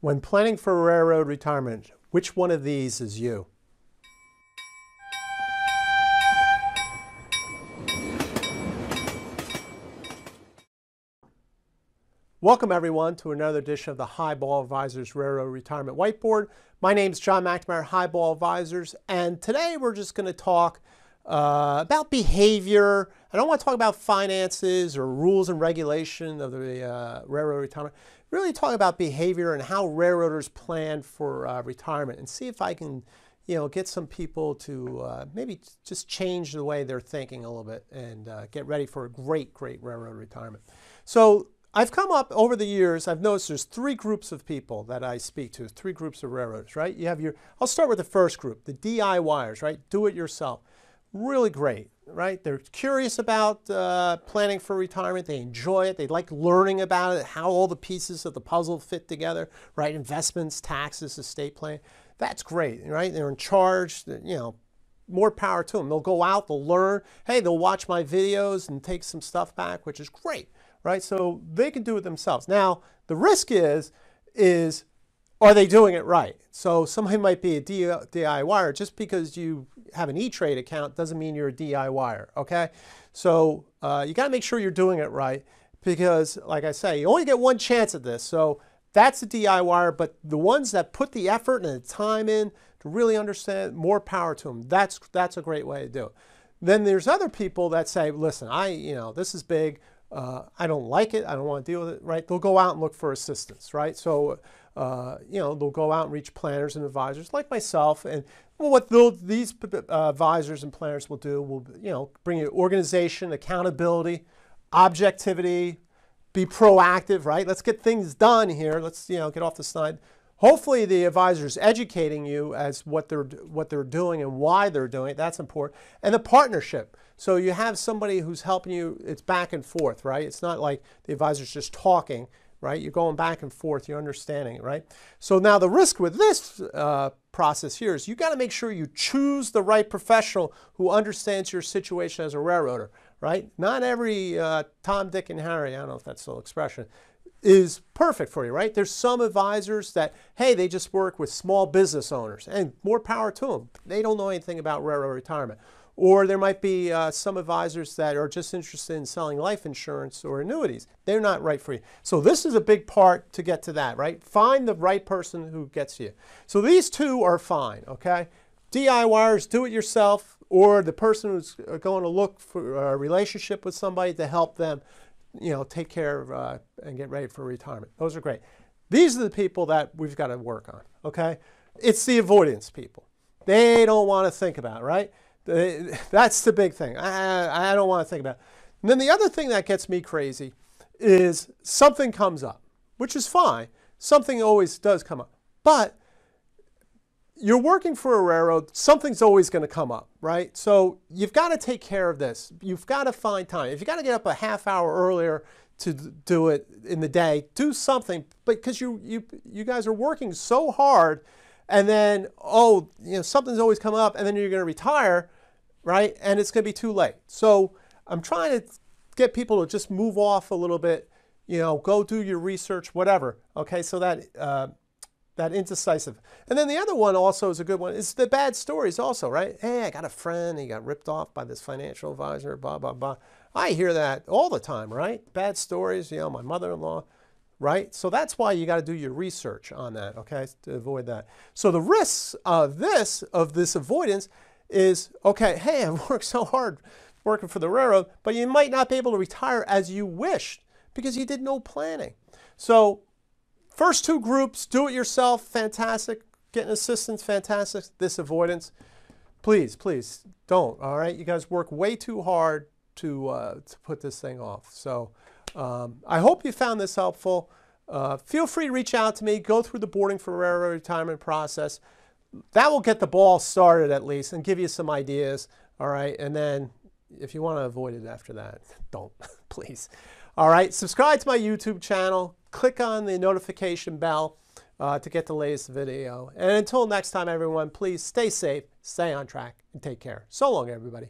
When planning for railroad retirement, which one of these is you? Welcome everyone to another edition of the Highball Advisors Railroad Retirement Whiteboard. My name is John McNamara, Highball Advisors, and today we're just going to talk about behavior. I don't want to talk about finances or rules and regulation of the railroad retirement. Really talk about behavior and how railroaders plan for retirement, and see if I can, get some people to maybe just change the way they're thinking a little bit and get ready for a great railroad retirement. So I've come up over the years, I've noticed there's three groups of people that I speak to, three groups of railroaders, right? You have I'll start with the first group, the DIYers, right? Do it yourself. Really great, right? They're curious about planning for retirement. They enjoy it. They like learning about it, how all the pieces of the puzzle fit together, right? Investments, taxes, estate planning. That's great, right? They're in charge, more power to them. They'll go out, they'll learn. Hey, they'll watch my videos and take some stuff back, which is great, right? So they can do it themselves. Now, the risk is are they doing it right? So somebody might be a DIYer. Just because you have an E-Trade account doesn't mean you're a DIYer, okay? So you got to make sure you're doing it right, because, like I say, you only get one chance at this. So that's a DIYer, but the ones that put the effort and the time in to really understand, more power to them. That's a great way to do it. Then there's other people that say, listen, this is big. I don't like it. I don't want to deal with it, right? They'll go out and look for assistance, right? So, they'll go out and reach planners and advisors like myself. And what these advisors and planners will do will, bring you organization, accountability, objectivity, be proactive, right? Let's get things done here. Let's, get off the slide. Hopefully the advisor is educating you as what they're doing and why they're doing it. That's important. And the partnership. So you have somebody who's helping you. It's back and forth, right? It's not like the advisor's just talking, right? You're going back and forth. You're understanding it, right? So now the risk with this process here is you got to make sure you choose the right professional who understands your situation as a railroader, right? Not every Tom, Dick, and Harry, I don't know if that's still an expression, is perfect for you, right? There's some advisors that, hey, they just work with small business owners, and more power to them. They don't know anything about railroad retirement. Or there might be some advisors that are just interested in selling life insurance or annuities. They're not right for you. So this is a big part to get to that, right? Find the right person who gets you. So these two are fine, okay? DIYers, do it yourself, or the person who's going to look for a relationship with somebody to help them, take care of and get ready for retirement. Those are great. These are the people that we've got to work on, okay? It's the avoidance people. They don't want to think about it, right? That's the big thing. I don't want to think about it. And then the other thing that gets me crazy is something comes up, which is fine. Something always does come up. But you're working for a railroad, something's always going to come up, right? So you've got to take care of this. You've got to find time. If you got to get up a half hour earlier to do it in the day, do something. But because you guys are working so hard, and then, something's always coming up, and then you're going to retire, right? And it's going to be too late. So I'm trying to get people to just move off a little bit, go do your research, whatever, okay? So that indecisive. And then the other one also is a good one, is the bad stories also, right? Hey, I got a friend, he got ripped off by this financial advisor, blah, blah, blah. I hear that all the time, right? Bad stories, my mother-in-law, right? So that's why you got to do your research on that, okay, to avoid that. So the risks of this avoidance is, okay, hey, I've worked so hard working for the railroad, but you might not be able to retire as you wished because you did no planning. So first two groups, do it yourself, fantastic. Getting assistance, fantastic. This avoidance, please don't, all right? You guys work way too hard to put this thing off. So I hope you found this helpful. Feel free to reach out to me. Go through the boarding for railroad retirement process. That will get the ball started at least and give you some ideas, all right? And then if you want to avoid it after that, don't, please. All right, subscribe to my YouTube channel. Click on the notification bell to get the latest video. And until next time, everyone, please stay safe, stay on track, and take care. So long, everybody.